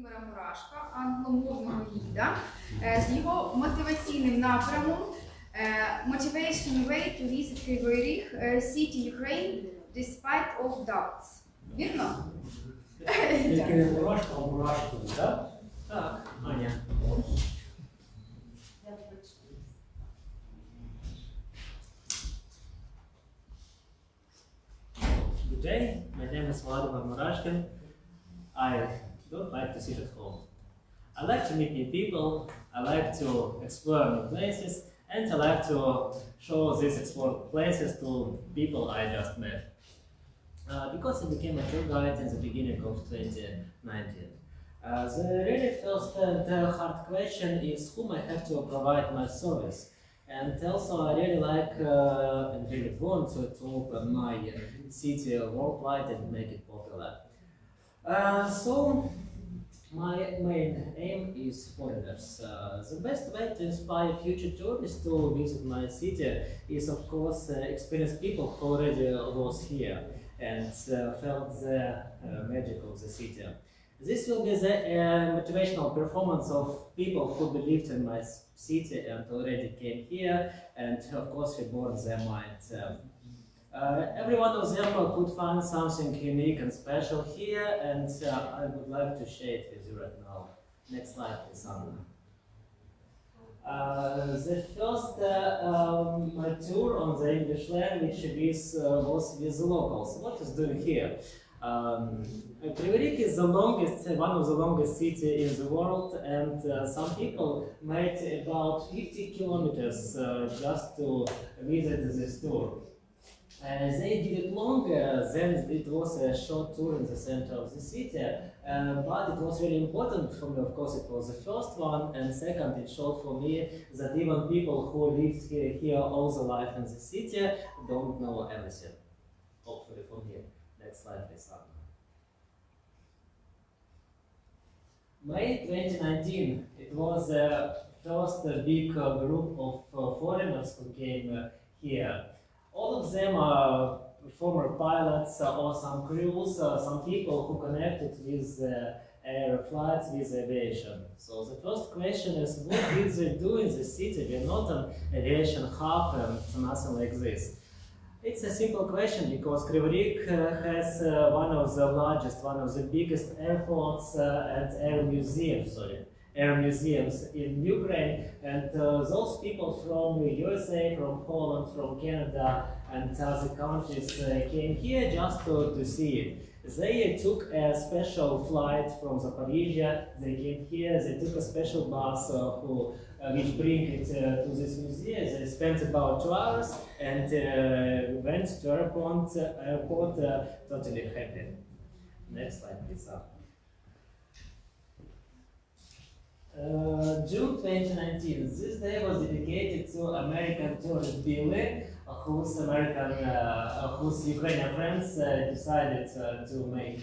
Володимира Мурашка, англомовного гіда, з його мотиваційним напрямом Motivational way to visit Kryvyi Rih, city Ukraine, despite of doubts. Вірно? Тільки не Мурашка, а Мурашко, так? Так, Аня. Good day, my name is Vladimir Murashkin. I don't like to sit at home. I like to meet new people, I like to explore new places, and I like to show these explored places to people I just met. Because I became a tour guide in the beginning of 2019. The really first and hard question is whom I have to provide my service. And also I really like and really want to open my city worldwide and make it popular. So my main aim is foreigners. The best way to inspire future tourists to visit my city is of course experienced people who already was here and felt the magic of the city. This will be the motivational performance of people who believed in my city and already came here and of course reborn their minds. Every one of them could find something unique and special here, and I would like to share it with you right now. Next slide, please, Anna. The first my tour on the English language was with the locals. What is doing here? Kryvyi Rih is one of the longest cities in the world, and some people made about 50 kilometers just to visit this tour. They did it longer, then it was a short tour in the center of the city, but it was really important for me. Of course, it was the first one, and second, it showed for me that even people who lived here all their life in the city don't know everything. Hopefully for me. Next slide, please. May 2019, it was the first big group of foreigners who came here. All of them are former pilots or some crews, some people who connected with air flights, with aviation. So the first question is, what did they do in the city? We're not an aviation hub and nothing like this. It's a simple question because Kryvyi Rih has one of the largest, one of the biggest airports and air museums in Ukraine, and those people from USA, from Poland, from Canada and other countries came here just to see it. They took a special flight from Zaporizhia, they came here, they took a special bus which bring it to this museum. They spent about 2 hours and went to airport totally happy. Next slide, please. June 2019. This day was dedicated to American tourist Billy, whose Ukrainian friends decided to make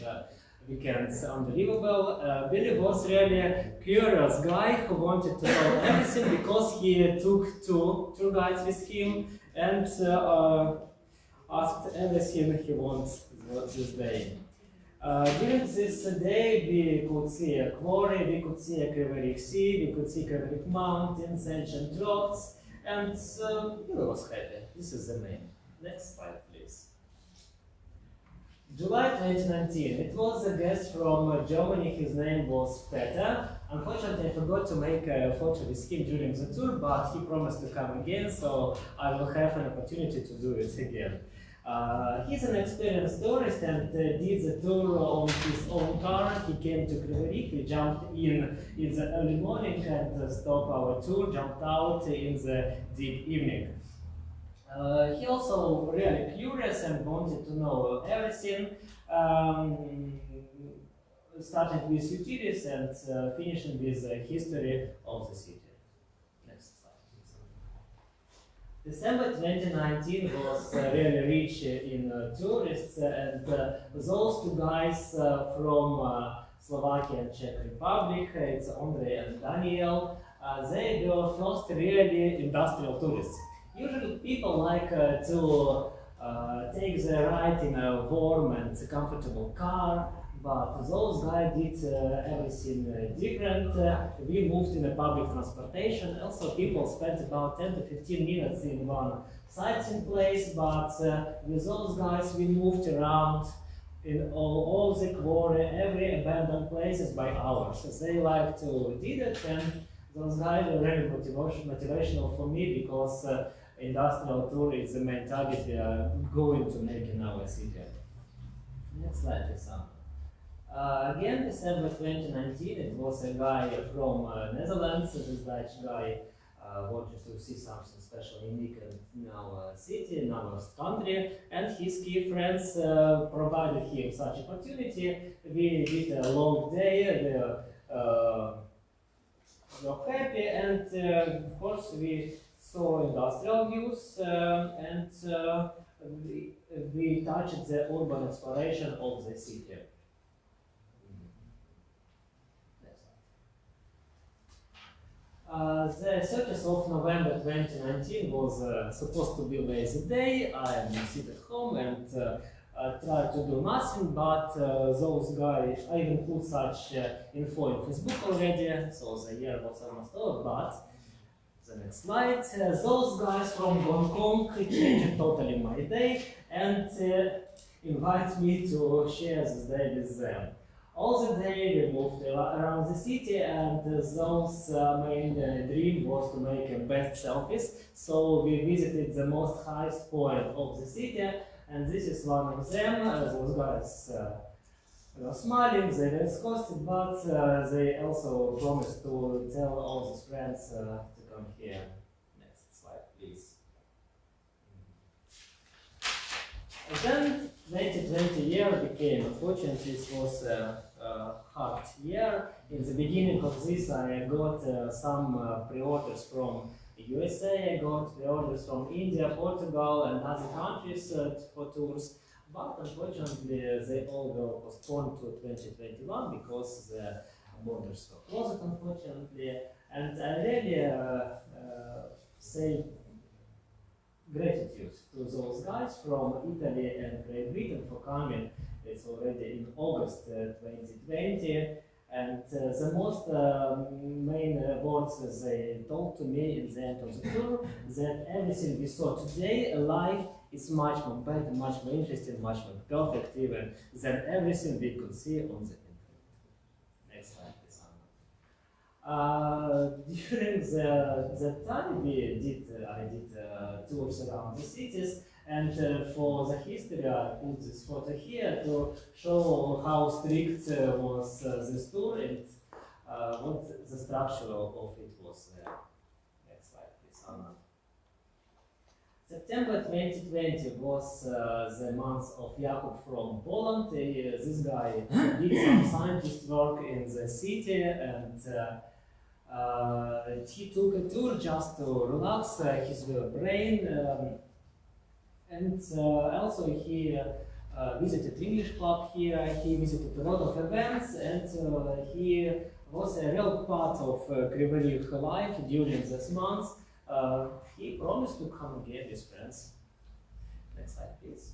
weekends unbelievable. Billy was really a curious guy who wanted to know everything because he took 2 tour guides with him and asked everything he wants this day. During this day we could see a quarry, we could see a Kryvyi Rih Sea, we could see Kryvyi Rih mountains, ancient rocks, and he was happy. This is the main. Next slide, please. July 2019. It was a guest from Germany. His name was Peter. Unfortunately, I forgot to make a photo with him during the tour, but he promised to come again, so I will have an opportunity to do it again. He's an experienced tourist and did the tour on his own car. He came to Kryvyi Rih, we jumped in the early morning and stopped our tour, jumped out in the deep evening. He also really curious and wanted to know everything, starting with utilities and finishing with the history of the city. December 2019 was really rich in tourists, and those 2 guys from Slovakia and Czech Republic, it's Andrei and Daniel, they were first really industrial tourists. Usually people like to take the ride in a warm and comfortable car, but those guys did everything different. We moved in a public transportation. Also, people spent about 10 to 15 minutes in one sightseeing place, but with those guys we moved around in all the quarry, every abandoned places by hours. So they like to do it, and those guys are really motivational for me because industrial tour is the main target we are going to make in our city. Next slide, example. Again, December 2019, it was a guy from Netherlands. This Dutch guy wanted to see something special, unique in our city, in our country, and his key friends provided him such opportunity. We did a long day, we were happy, and of course we saw industrial views and we touched the urban exploration of the city. The 30th of November 2019 was supposed to be a lazy day. I sit at home and try to do nothing, but those guys, I even put such info in Facebook already, so the year was almost over, but the next slide. Those guys from Hong Kong changed totally my day and invite me to share this day with them. All the day we moved around the city, and those main dream was to make best selfies. So we visited the most highest point of the city, and this is one of them. Those guys were smiling, they were exhausted, but they also promised to tell all these friends to come here. Next slide, please. And then 2020 year became, unfortunately, this was a hard year. In the beginning of this, I got some pre-orders from USA, I got pre-orders from India, Portugal, and other countries for tours. But unfortunately, they all were postponed to 2021 because the borders were closed, unfortunately. And I really say gratitude to those guys from Italy and Great Britain for coming. It's already in August 2020, and the most main words they told to me in the end of the tour that everything we saw today live is much more better, much more interesting, much more perfect even than everything we could see on the internet. Next slide, please. During the time I did tours around the cities, and for the history I put this photo here to show how strict was this tour and what the structure of it was. Next slide, please, Anna. September 2020 was the month of Jakub from Poland. This guy did some scientist work in the city, and he took a tour just to relax his brain, and also he visited English club here, he visited a lot of events, and he was a real part of Kryvyi Rih life during this month. He promised to come again with friends. Next slide, please.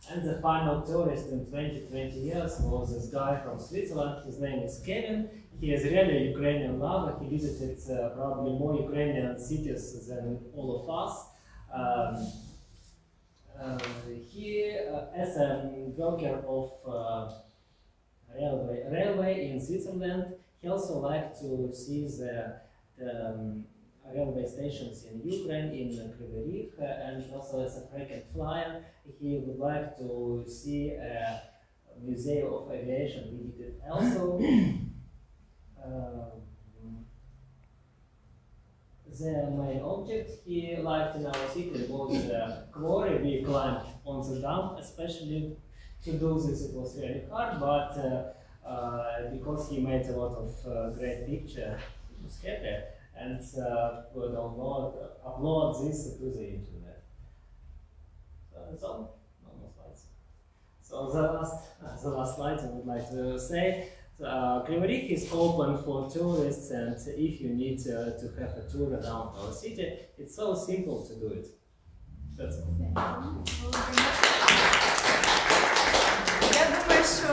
And the final tourist in 20 years was this guy from Switzerland. His name is Kevin. He is really a Ukrainian lover. He visited probably more Ukrainian cities than all of us. He, as a worker of railway in Switzerland, he also liked to see the railway stations in Ukraine, in Kryvyi Rih, and also as a frequent flyer, he would like to see a museum of aviation. We did it also. The main object he liked in our city was the quarry. We climbed on the dam, especially to do this. It was very hard, but because he made a lot of great pictures, he was happy, and would upload this to the internet. So that's all. No more slides. So the last slide I would like to say. Kryvyi Rih is open for tourists, and if you need to have a tour around our city, it's so simple to do it. That's all. Я думаю, що